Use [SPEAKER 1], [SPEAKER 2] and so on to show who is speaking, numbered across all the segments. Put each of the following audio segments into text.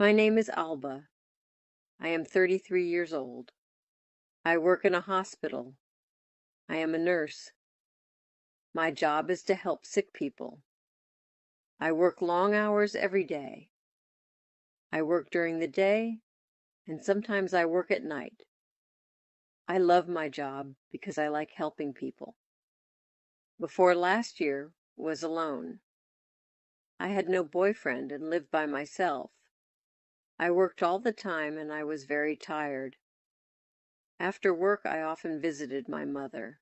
[SPEAKER 1] My name is Alba. I am 33 years old. I work in a hospital. I am a nurse. My job is to help sick people. I work long hours every day. I work during the day, and sometimes I work at night. I love my job because I like helping people. Before last year was alone. I had no boyfriend and lived by myself. I worked all the time and I was very tired. After work, I often visited my mother.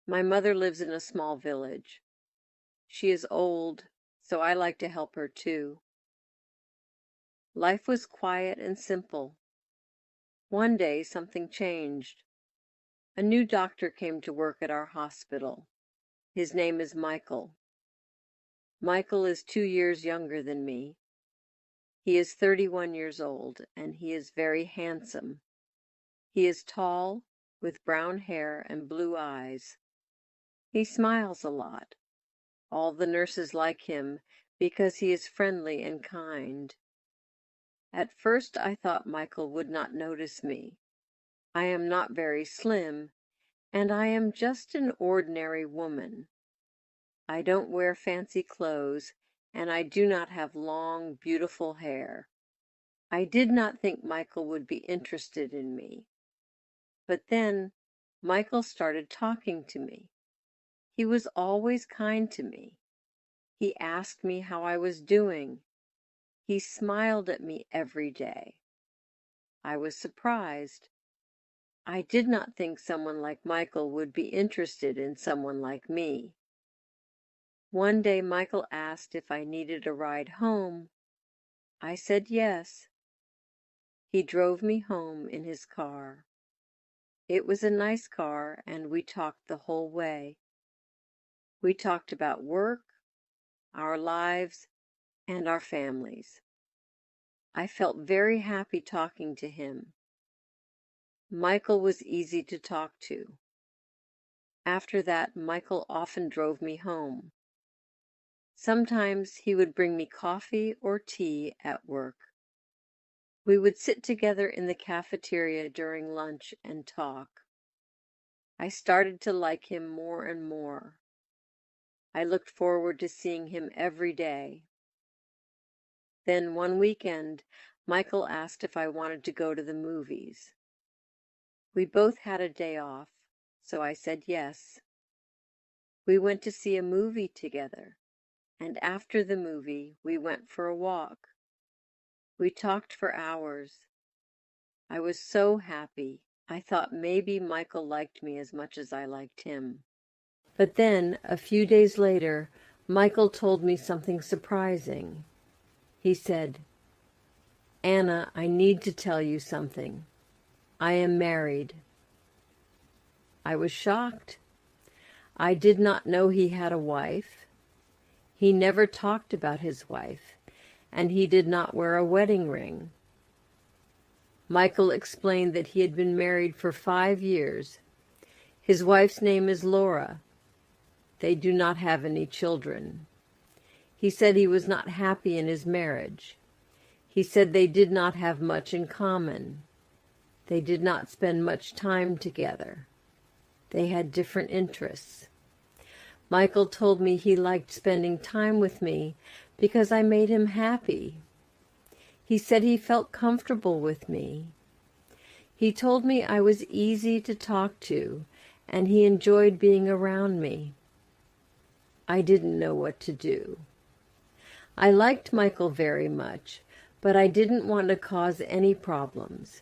[SPEAKER 1] My mother lives in a small village. She is old, so I like to help her too. Life was quiet and simple. One day something changed. A new doctor came to work at our hospital. His name is Michael. Michael is 2 years younger than me. He is 31 years old, and he is very handsome. He is tall, with brown hair and blue eyes. He smiles a lot. All the nurses like him because he is friendly and kind. At first I thought Michael would not notice me. I am not very slim, and I am just an ordinary woman. I don't wear fancy clothes, and I do not have long, beautiful hair. I did not think Michael would be interested in me. But then Michael started talking to me. He was always kind to me. He asked me how I was doing. He smiled at me every day. I was surprised. I did not think someone like Michael would be interested in someone like me. One day Michael asked if I needed a ride home. I said yes. He drove me home in his car. It was a nice car, and we talked the whole way. We talked about work, our lives, and our families. I felt very happy talking to him. Michael was easy to talk to. After that, Michael often drove me home. Sometimes he would bring me coffee or tea at work. We would sit together in the cafeteria during lunch and talk. I started to like him more and more. I looked forward to seeing him every day. Then one weekend, Michael asked if I wanted to go to the movies. We both had a day off, so I said yes. We went to see a movie together, and after the movie, we went for a walk. We talked for hours. I was so happy. I thought maybe Michael liked me as much as I liked him. But then, a few days later, Michael told me something surprising. He said, "Anna, I need to tell you something. I am married." I was shocked. I did not know he had a wife. He never talked about his wife, and he did not wear a wedding ring. Michael explained that he had been married for 5 years. His wife's name is Laura. They do not have any children. He said he was not happy in his marriage. He said they did not have much in common. They did not spend much time together. They had different interests. Michael told me he liked spending time with me because I made him happy. He said he felt comfortable with me. He told me I was easy to talk to, and he enjoyed being around me. I didn't know what to do. I liked Michael very much, but I didn't want to cause any problems.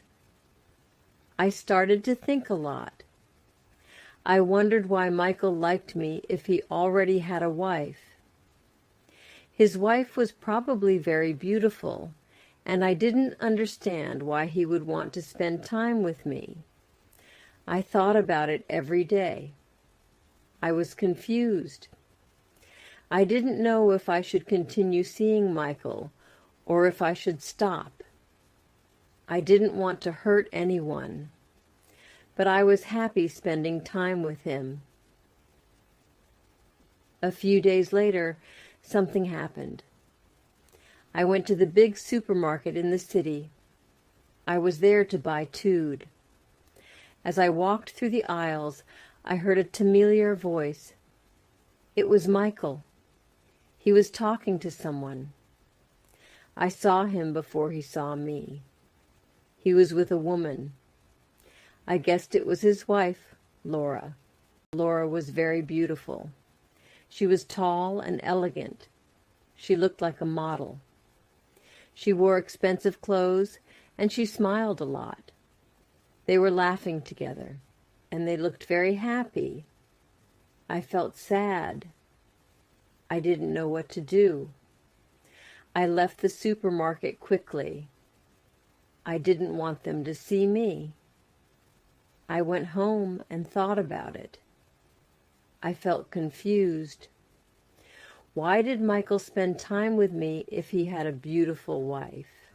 [SPEAKER 1] I started to think a lot. I wondered why Michael liked me if he already had a wife. His wife was probably very beautiful, and I didn't understand why he would want to spend time with me. I thought about it every day. I was confused. I didn't know if I should continue seeing Michael or if I should stop. I didn't want to hurt anyone, but I was happy spending time with him. A few days later, something happened. I went to the big supermarket in the city. I was there to buy tude. As I walked through the aisles, I heard a familiar voice. It was Michael. He was talking to someone. I saw him before he saw me. He was with a woman. I guessed it was his wife, Laura. Laura was very beautiful. She was tall and elegant. She looked like a model. She wore expensive clothes, and she smiled a lot. They were laughing together, and they looked very happy. I felt sad. I didn't know what to do. I left the supermarket quickly. I didn't want them to see me. I went home and thought about it. I felt confused. Why did Michael spend time with me if he had a beautiful wife?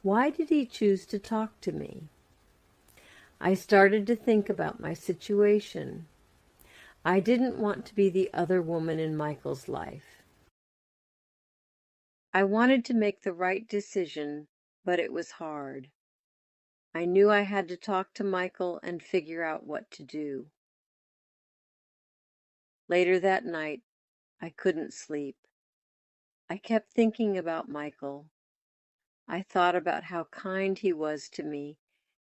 [SPEAKER 1] Why did he choose to talk to me? I started to think about my situation. I didn't want to be the other woman in Michael's life. I wanted to make the right decision, but it was hard. I knew I had to talk to Michael and figure out what to do. Later that night, I couldn't sleep. I kept thinking about Michael. I thought about how kind he was to me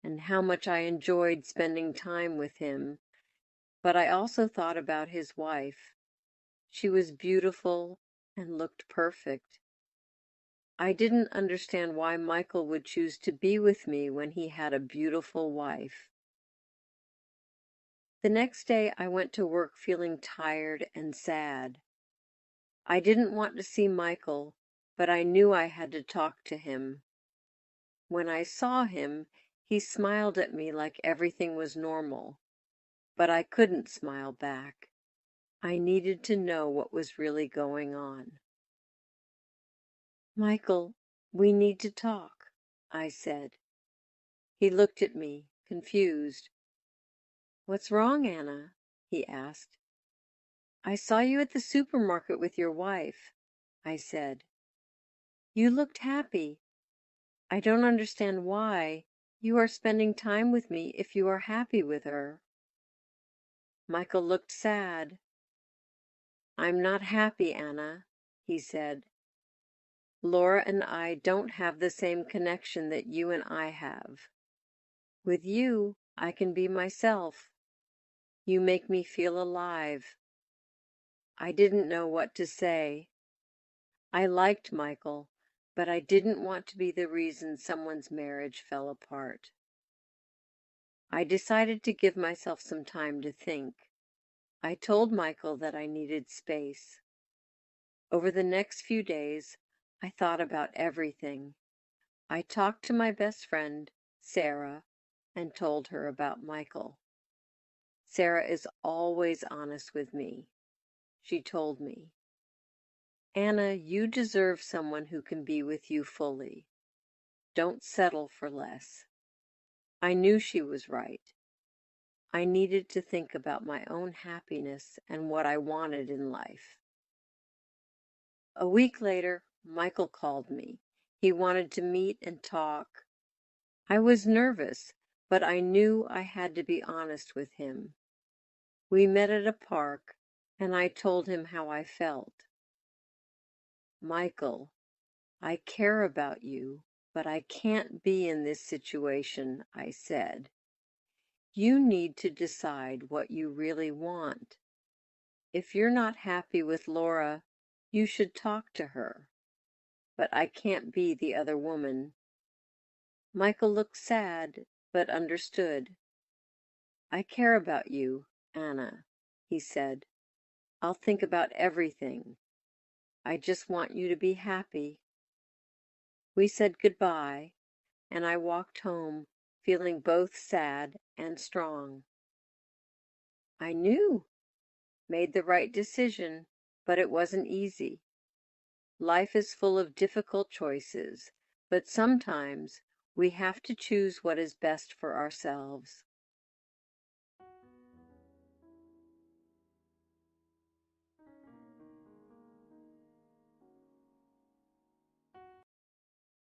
[SPEAKER 1] and how much I enjoyed spending time with him, but I also thought about his wife. She was beautiful and looked perfect. I didn't understand why Michael would choose to be with me when he had a beautiful wife. The next day I went to work feeling tired and sad. I didn't want to see Michael, but I knew I had to talk to him. When I saw him, he smiled at me like everything was normal, but I couldn't smile back. I needed to know what was really going on. "Michael, we need to talk," I said. He looked at me, confused. "What's wrong, Anna?" he asked. "I saw you at the supermarket with your wife," I said. "You looked happy. I don't understand why you are spending time with me if you are happy with her." Michael looked sad. "I'm not happy, Anna," he said. "Laura and I don't have the same connection that you and I have. With you, I can be myself. You make me feel alive." I didn't know what to say. I liked Michael, but I didn't want to be the reason someone's marriage fell apart. I decided to give myself some time to think. I told Michael that I needed space. Over the next few days, I thought about everything. I talked to my best friend, Sarah, and told her about Michael. Sarah is always honest with me. She told me, "Anna, you deserve someone who can be with you fully. Don't settle for less." I knew she was right. I needed to think about my own happiness and what I wanted in life. A week later, Michael called me. He wanted to meet and talk. I was nervous, but I knew I had to be honest with him. We met at a park, and I told him how I felt. "Michael, I care about you, but I can't be in this situation," I said. "You need to decide what you really want. If you're not happy with Laura, you should talk to her. But I can't be the other woman." Michael looked sad, but understood. "I care about you, Anna," he said. "I'll think about everything. I just want you to be happy." We said goodbye, and I walked home, feeling both sad and strong. I knew, made the right decision, but it wasn't easy. Life is full of difficult choices, but sometimes we have to choose what is best for ourselves.